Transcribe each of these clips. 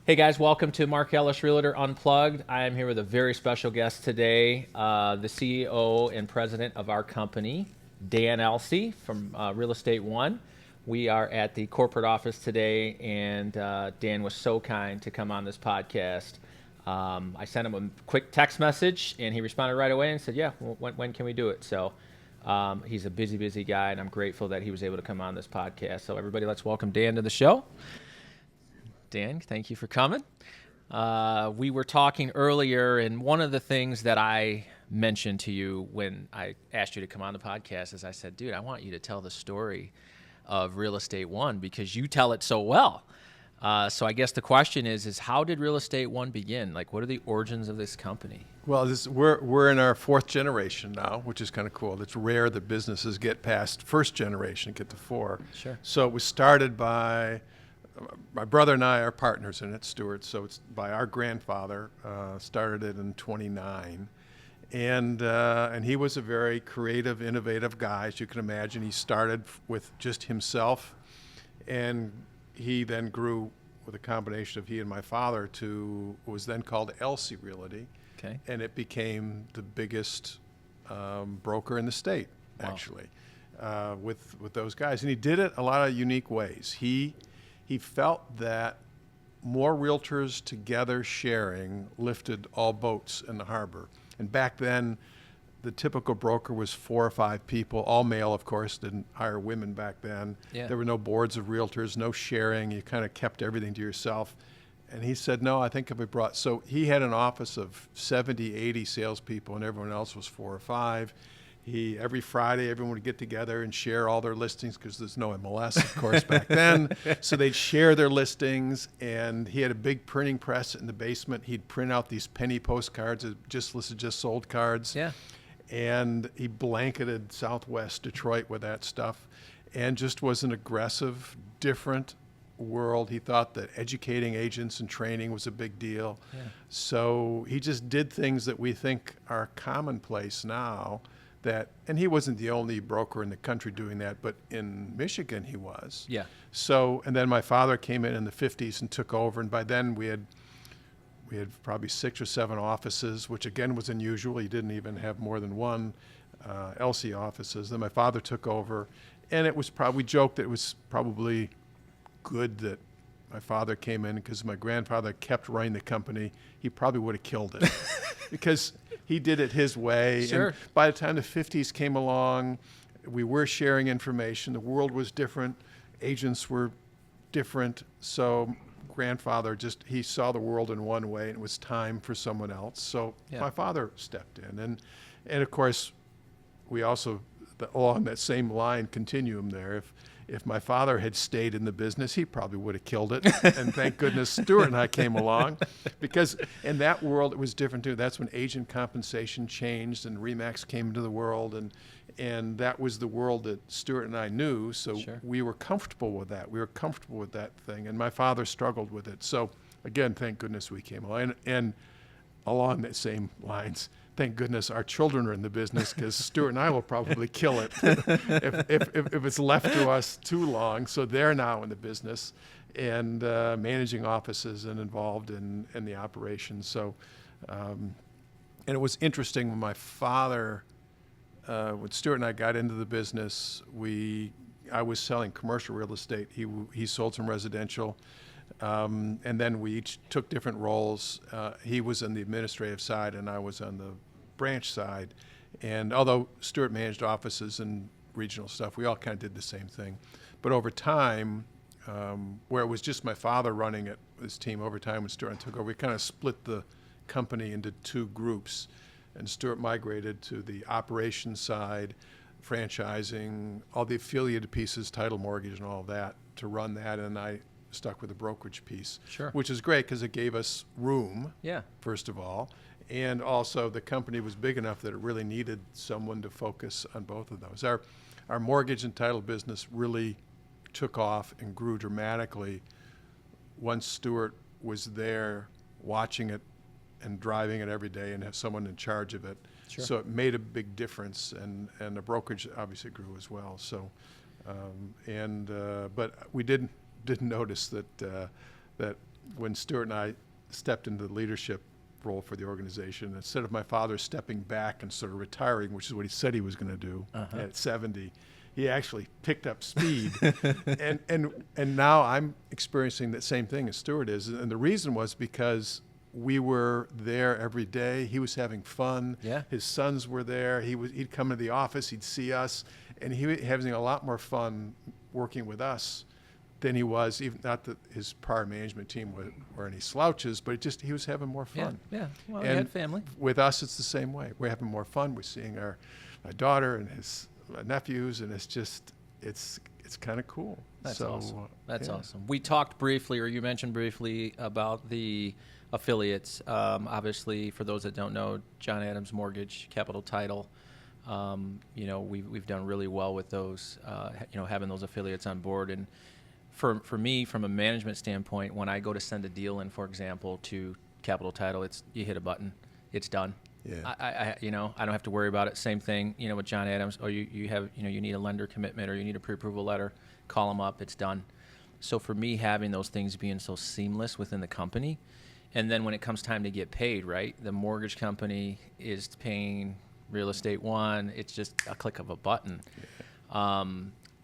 Hey guys, welcome to Mark Ellis Realtor Unplugged. I am here with a very special guest today, the CEO and president of our company, Dan Elsea from Real Estate One. We are at the corporate office today, and Dan was so kind to come on this podcast. I sent him a quick text message, and he responded right away and said, yeah, when can we do it? So he's a busy guy, and I'm grateful that he was able to come on this podcast. So everybody, let's welcome Dan to the show. Dan, thank you for coming. We were talking earlier, and one of the things that I mentioned to you when I asked you to come on the podcast is I said, dude, I want you to tell the story of Real Estate One because you tell it so well. So I guess the question is how did Real Estate One begin? Like, what are the origins of this company? Well, we're in our fourth generation now, which is kind of cool. It's rare that businesses get past first generation, get to four. Sure. So it was started by my brother and I are partners in it, Stuart. So it's by our grandfather. Started it in '29, and he was a very creative, innovative guy, as you can imagine. He started with just himself, and he then grew with a combination of he and my father to what was then called Elsea Realty. Okay. And it became the biggest broker in the state, Wow. actually, with those guys. And he did it a lot of unique ways. He felt that more realtors together sharing lifted all boats in the harbor. And back then, the typical broker was 4 or 5 people, all male, of course, didn't hire women back then. Yeah. There were no boards of realtors, no sharing. You kind of kept everything to yourself. And he said, no, I think if we brought, so he had an office of 70, 80 salespeople, and everyone else was 4 or 5. Every Friday, everyone would get together and share all their listings because there's no MLS, of course, back then. So they'd share their listings, and he had a big printing press in the basement. He'd print out these penny postcards, just listed, just sold cards. Yeah. And he blanketed Southwest Detroit with that stuff and just was an aggressive, different world. He thought that educating agents and training was a big deal. Yeah. So he just did things that we think are commonplace now. And he wasn't the only broker in the country doing that, but in Michigan he was. Yeah. So, and then my father came in the 50s and took over, and by then we had probably 6 or 7 offices, which again was unusual. He didn't even have more than one Elsea offices. Then my father took over, and it was we joked that it was probably good that my father came in because my grandfather kept running the company. He probably would have killed it because he did it his way. Sure. And by the time the 50s came along, we were sharing information. The world was different. Agents were different. So grandfather he saw the world in one way, and it was time for someone else. So Yeah. my father stepped in. And of course, we also, along that same line continuum there, if my father had stayed in the business, he probably would have killed it. And thank goodness Stuart and I came along, because in that world it was different too. That's when agent compensation changed and RE/MAX came into the world, and that was the world that Stuart and I knew. So Sure. we were comfortable with that. We were comfortable with that thing, and my father struggled with it. So again, thank goodness we came along. And along the same lines, thank goodness our children are in the business, because Stuart and I will probably kill it if it's left to us too long. So they're now in the business and managing offices and involved in the operations. So, and it was interesting when my father, when Stuart and I got into the business, I was selling commercial real estate. He sold some residential. And then we each took different roles. He was on the administrative side, and I was on the branch side. And although Stuart managed offices and regional stuff, we all kind of did the same thing. But over time, where it was just my father running it, his team, over time when Stuart took over, we kind of split the company into 2 groups. And Stuart migrated to the operations side, franchising, all the affiliated pieces, title, mortgage, and all of that, to run that. And I stuck with the brokerage piece, Sure. which is great because it gave us room, Yeah. first of all, and also the company was big enough that it really needed someone to focus on both of those. Our mortgage and title business really took off and grew dramatically once Stuart was there watching it and driving it every day and have someone in charge of it. Sure. So it made a big difference, and the brokerage obviously grew as well. So, but we didn't notice that when Stuart and I stepped into the leadership role for the organization, instead of my father stepping back and sort of retiring, which is what he said he was going to do at 70, he actually picked up speed. and now I'm experiencing that same thing as Stuart is. And the reason was because we were there every day. He was having fun. Yeah. His sons were there. He'd come into the office, he'd see us, and he was having a lot more fun working with us than he was, even not that his prior management team were any slouches, but he was having more fun. Yeah. Well, And he had family. with us, it's the same way. We're having more fun. We're seeing my daughter and his nephews, and it's kind of cool. That's So, awesome. That's yeah. awesome. We talked briefly, or you mentioned briefly, about the affiliates. Obviously, for those that don't know, John Adams Mortgage, Capital Title. We've done really well with those. Having those affiliates on board. And for me, from a management standpoint, when I go to send a deal in, for example, to Capital Title, you hit a button, it's done. Yeah. I don't have to worry about it. Same thing, with John Adams. Or you have, you need a lender commitment, or you need a pre-approval letter. Call them up. It's done. So for me, having those things being so seamless within the company, and then when it comes time to get paid, right? The mortgage company is paying Real Estate One. It's just a click of a button. Yeah.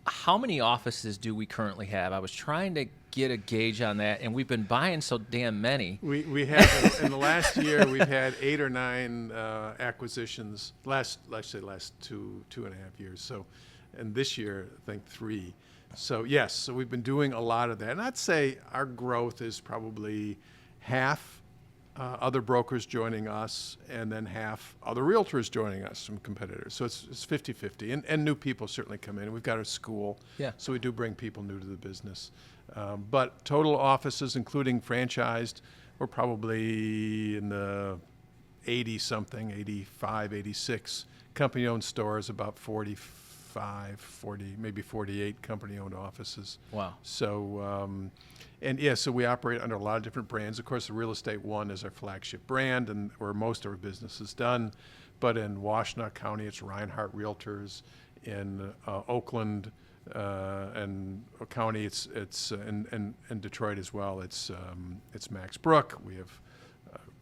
How many offices do we currently have? I was trying to get a gauge on that, and we've been buying so damn many. We have in the last year we've had 8 or 9 acquisitions. Let's say last two and a half years. So, and this year I think 3. So yes, so we've been doing a lot of that, and I'd say our growth is probably half other brokers joining us, and then half other realtors joining us from competitors. So it's 50-50, and new people certainly come in. We've got a school, so we do bring people new to the business. But total offices, including franchised, we're probably in the 80-something, 85, 86. Company-owned stores, about 40, maybe 48 company-owned offices. Wow. So, so we operate under a lot of different brands. Of course, the Real Estate One is our flagship brand, and where most of our business is done. But in Washtenaw County, it's Reinhardt Realtors. In Oakland and County, it's in Detroit as well. It's Max Brook. We have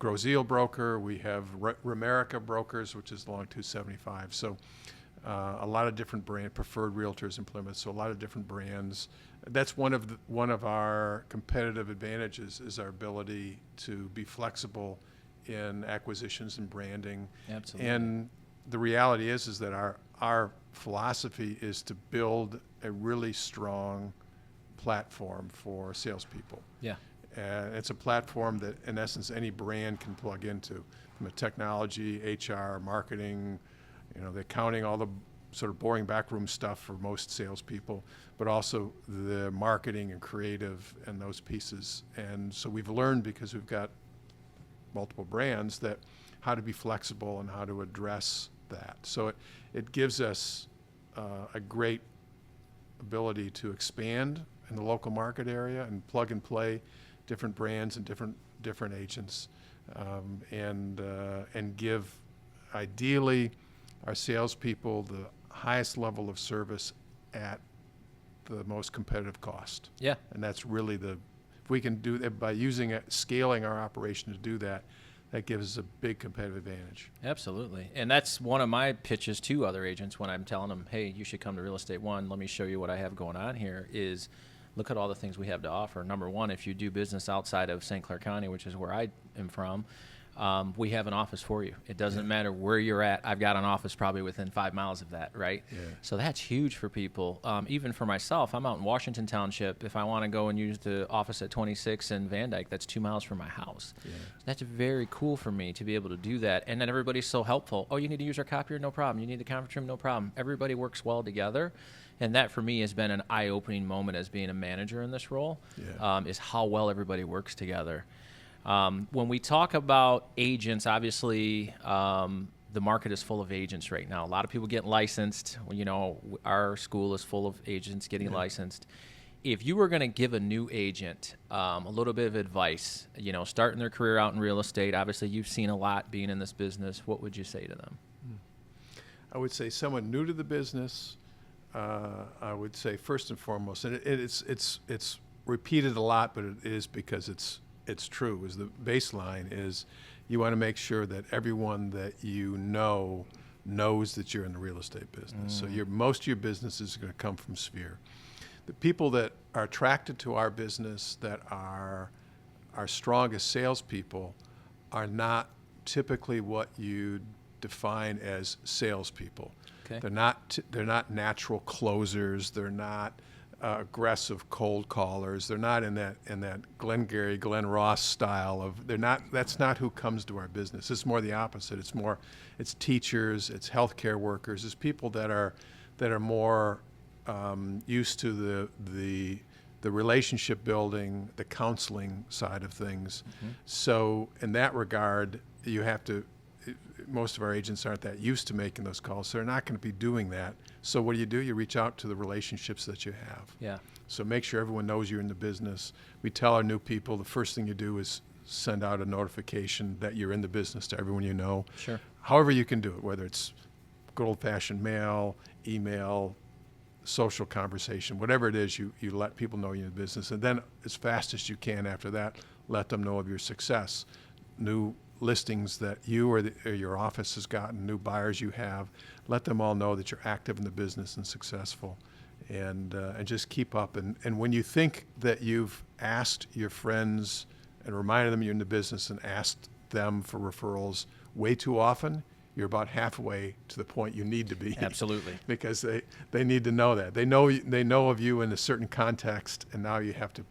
Grozeal Broker. We have Remerica Brokers, which is along 275. So a lot of different preferred realtors in Plymouth. So a lot of different brands. That's one of our competitive advantages, is our ability to be flexible in acquisitions and branding. Absolutely. And the reality is that our philosophy is to build a really strong platform for salespeople. Yeah. And it's a platform that, in essence, any brand can plug into, from a technology, HR, marketing, the accounting, all the sort of boring backroom stuff for most salespeople, but also the marketing and creative and those pieces. And so we've learned, because we've got multiple brands, that how to be flexible and how to address that. So it gives us a great ability to expand in the local market area and plug and play different brands and different agents, and give, ideally, our salespeople the highest level of service at the most competitive cost. Yeah. And that's really if we can do that by scaling our operation to do that, that gives us a big competitive advantage. Absolutely. And that's one of my pitches to other agents when I'm telling them, hey, you should come to Real Estate One. Let me show you what I have going on here, is look at all the things we have to offer. Number one, if you do business outside of St. Clair County, which is where I am from, we have an office for you. It doesn't matter where you're at. I've got an office probably within 5 miles of that, right? Yeah. So that's huge for people. Even for myself, I'm out in Washington Township. If I want to go and use the office at 26 in Van Dyke, that's 2 miles from my house. Yeah. That's very cool for me to be able to do that. And then everybody's so helpful. Oh, you need to use our copier? No problem. You need the conference room? No problem. Everybody works well together. And that, for me, has been an eye-opening moment as being a manager in this role, is how well everybody works together. When we talk about agents, obviously, the market is full of agents right now. A lot of people getting licensed. Our school is full of agents getting licensed. If you were going to give a new agent a little bit of advice, starting their career out in real estate, obviously you've seen a lot being in this business, what would you say to them? I would say someone new to the business, I would say first and foremost, and it's repeated a lot, but it is because it's it's true, is the baseline is you want to make sure that everyone that you know knows that you're in the real estate business. So most of your business is going to come from Sphere. The people that are attracted to our business, that are our strongest salespeople, are not typically what you define as salespeople. Okay. They're not natural closers. They're not aggressive cold callers. They're not in that Glengarry, Glen Ross style of. They're not. That's not who comes to our business. It's more the opposite. It's teachers. It's healthcare workers. It's people that are more used to the relationship building, the counseling side of things. Mm-hmm. So in that regard, you have to. Most of our agents aren't that used to making those calls, so they're not going to be doing that. So what do? You reach out to the relationships that you have. Yeah. So make sure everyone knows you're in the business. We tell our new people the first thing you do is send out a notification that you're in the business to everyone you know. Sure. However you can do it, whether it's good old-fashioned mail, email, social conversation, whatever it is, you let people know you're in the business. And then as fast as you can after that, let them know of your success. New listings that you or your office has gotten, new buyers you have, let them all know that you're active in the business and successful, and just keep up. And when you think that you've asked your friends and reminded them you're in the business and asked them for referrals way too often, you're about halfway to the point you need to be. Absolutely. Because they need to know that. They know of you in a certain context, and now you have to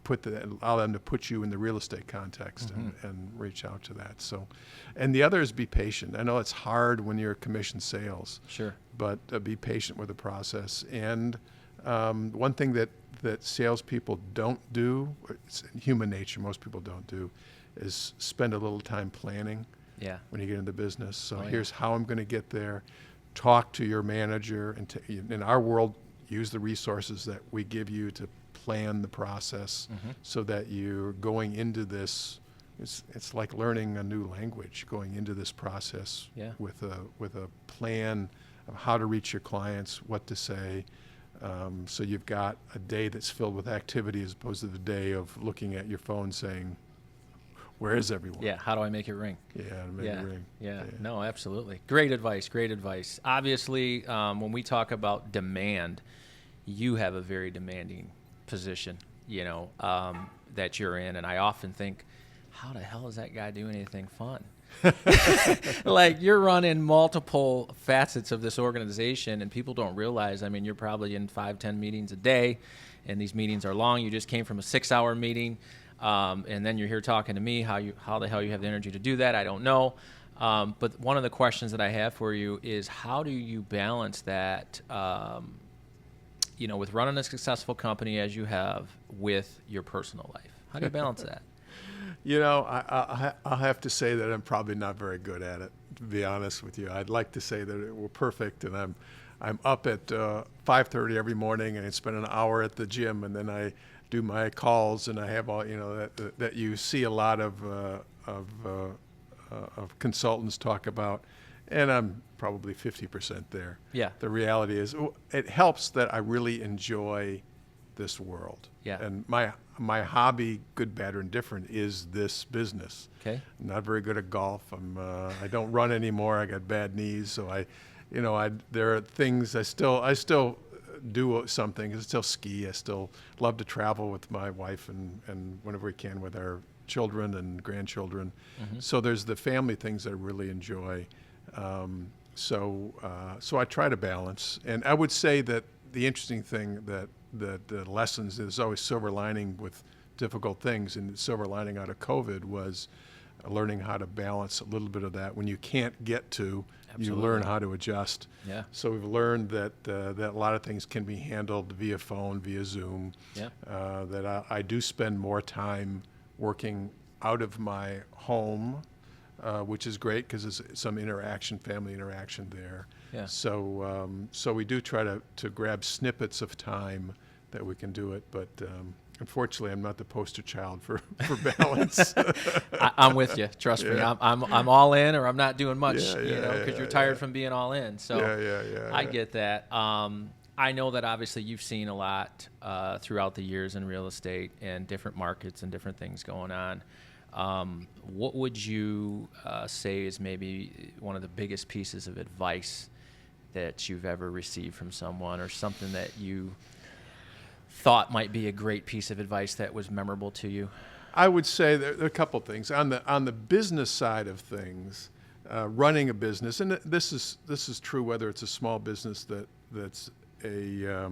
allow them to put you in the real estate context. Mm-hmm. and reach out to that. So, and the other is be patient. I know it's hard when you're commission sales. Sure. But be patient with the process. And one thing that salespeople don't do, it's human nature, most people don't do, is spend a little time planning. Yeah. When you get into business. So here's how I'm going to get there. Talk to your manager, and in our world, use the resources that we give you to plan the process. Mm-hmm. So that you're going into this. It's like learning a new language. Going into this process. Yeah. with a plan of how to reach your clients, what to say. So you've got a day that's filled with activity as opposed to the day of looking at your phone saying, where is everyone? Yeah, how do I make it ring? Yeah, to make it ring. Yeah, no, absolutely. Great advice, great advice. Obviously, when we talk about demand, you have a very demanding position, that you're in. And I often think, how the hell is that guy doing anything fun? Like, you're running multiple facets of this organization, and people don't realize, you're probably in 5-10 meetings a day, and these meetings are long. You just came from a 6-hour meeting. And then you're here talking to me, how the hell you have the energy to do that, I don't know. But one of the questions that I have for you is, how do you balance that, with running a successful company as you have with your personal life? How do you balance that? I'll have to say that I'm probably not very good at it, to be honest with you. I'd like to say that we're perfect, and I'm up at 5:30 every morning, and I spend an hour at the gym, and then I do my calls, and I have all that you see a lot of consultants talk about, and I'm probably 50% there. Yeah. The reality is, it helps that I really enjoy this world. Yeah. And my hobby, good, bad, or indifferent, is this business. Okay. I'm not very good at golf. I don't run anymore. I got bad knees, so there are things I still do something. I still ski. I still love to travel with my wife and whenever we can with our children and grandchildren. Mm-hmm. So there's the family things that I really enjoy. So I try to balance. And I would say that the interesting thing that the lessons, there's always silver lining with difficult things, and the silver lining out of COVID was learning how to balance a little bit of that. When you can't get to, Absolutely. You learn how to adjust. Yeah. So we've learned that a lot of things can be handled via phone, via Zoom. Yeah. That I do spend more time working out of my home, which is great because there's some family interaction there. Yeah. So we do try to grab snippets of time that we can do it, but unfortunately, I'm not the poster child for balance. I'm with you. Trust me. I'm all in, or I'm not doing much. Yeah, because you're tired from being all in. So yeah. I get that. I know that obviously you've seen a lot throughout the years in real estate and different markets and different things going on. What would you say is maybe one of the biggest pieces of advice that you've ever received from someone, or something that you thought might be a great piece of advice that was memorable to you? I would say there are a couple things on the business side of things. Running a business, and this is true whether it's a small business that's a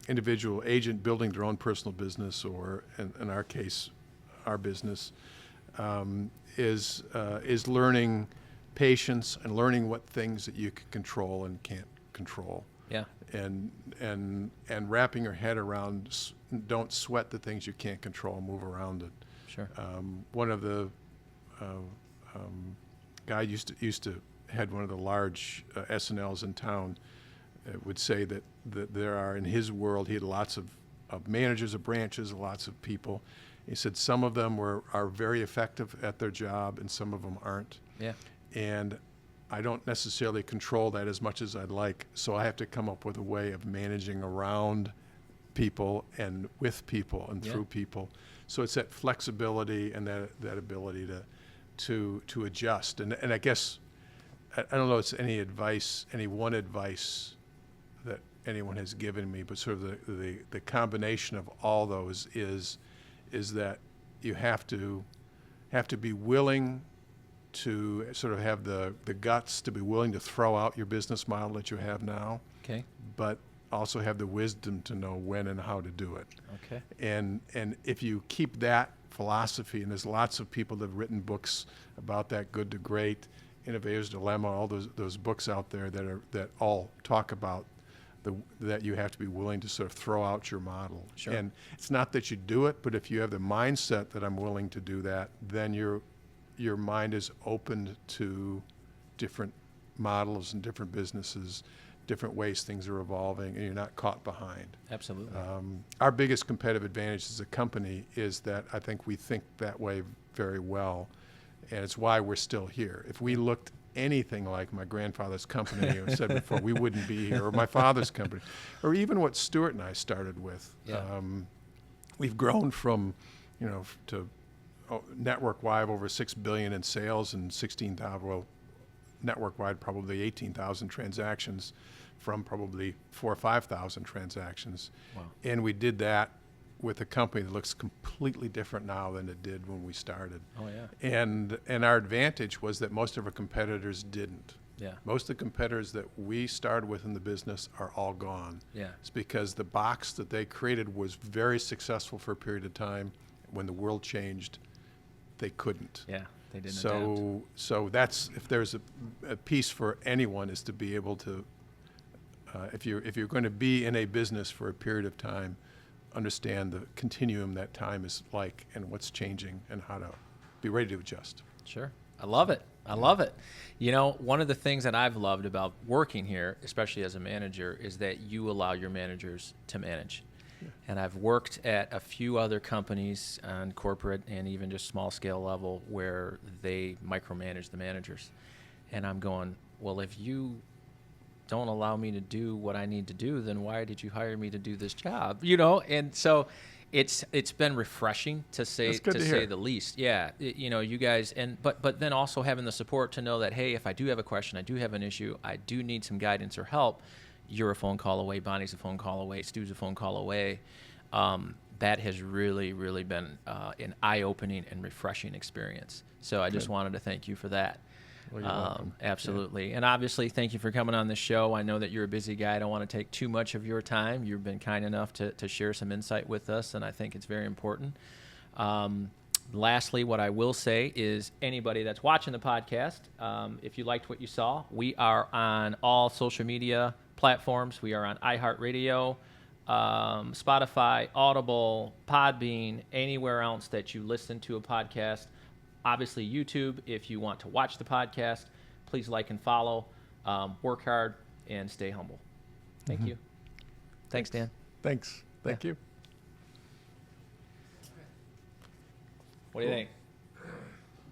individual agent building their own personal business, or in our case, our business, is learning patience and learning what things that you can control and can't control. Yeah. And wrapping your head around, don't sweat the things you can't control, move around it. Sure. One of the guy used to had one of the large S&Ls in town. Would say that there are, in his world, he had lots of managers of branches, lots of people. He said some of them are very effective at their job, and some of them aren't. Yeah. And I don't necessarily control that as much as I'd like, so I have to come up with a way of managing around people and with people and through people. So it's that flexibility and that ability to adjust. And I guess I don't know if it's any one advice that anyone has given me, but sort of the combination of all those is that you have to be willing to sort of have the guts to be willing to throw out your business model that you have now. Okay. But also have the wisdom to know when and how to do it. Okay. And if you keep that philosophy, and there's lots of people that have written books about that, Good to Great, Innovator's Dilemma, all those books out there that all talk about that you have to be willing to sort of throw out your model. Sure. And it's not that you do it, but if you have the mindset that I'm willing to do that, then your mind is opened to different models and different businesses, different ways things are evolving, and you're not caught behind. Absolutely. Our biggest competitive advantage as a company is that I think we think that way very well, and it's why we're still here. If we looked anything like my grandfather's company, I said before, we wouldn't be here, or my father's company, or even what Stuart and I started with. Yeah. We've grown from, to network-wide over $6 billion in sales and 16,000, well, network-wide probably 18,000 transactions from probably 4,000 or 5,000 transactions. Wow. And we did that with a company that looks completely different now than it did when we started. Oh, yeah. And our advantage was that most of our competitors didn't. Yeah. Most of the competitors that we started with in the business are all gone. Yeah. It's because the box that they created was very successful for a period of time. When the world changed, they couldn't. Yeah. They didn't adapt. So that's, if there's a piece for anyone, is to be able to, if you're going to be in a business for a period of time, understand the continuum that time is like and what's changing and how to be ready to adjust. Sure. I love it. I love it. One of the things that I've loved about working here, especially as a manager, is that you allow your managers to manage. Yeah. And I've worked at a few other companies on corporate and even just small scale level where they micromanage the managers. And I'm going, well, if you don't allow me to do what I need to do, then why did you hire me to do this job? And so it's been refreshing to say the least. Yeah, you guys, but then also having the support to know that, hey, if I do have a question, I do have an issue, I do need some guidance or help, you're a phone call away, Bonnie's a phone call away, Stu's a phone call away. That has really, really been an eye-opening and refreshing experience. So I just wanted to thank you for that. Well, you're welcome. Absolutely. Yeah. And obviously, thank you for coming on the show. I know that you're a busy guy. I don't want to take too much of your time. You've been kind enough to share some insight with us, and I think it's very important. Lastly, what I will say is anybody that's watching the podcast, if you liked what you saw, we are on all social media platforms. We are on iHeartRadio, Spotify, Audible, Podbean, anywhere else that you listen to a podcast. Obviously, YouTube, if you want to watch the podcast, please like and follow. Work hard and stay humble. Thank you. Thanks, Dan. Thanks. Thank you. What do you think?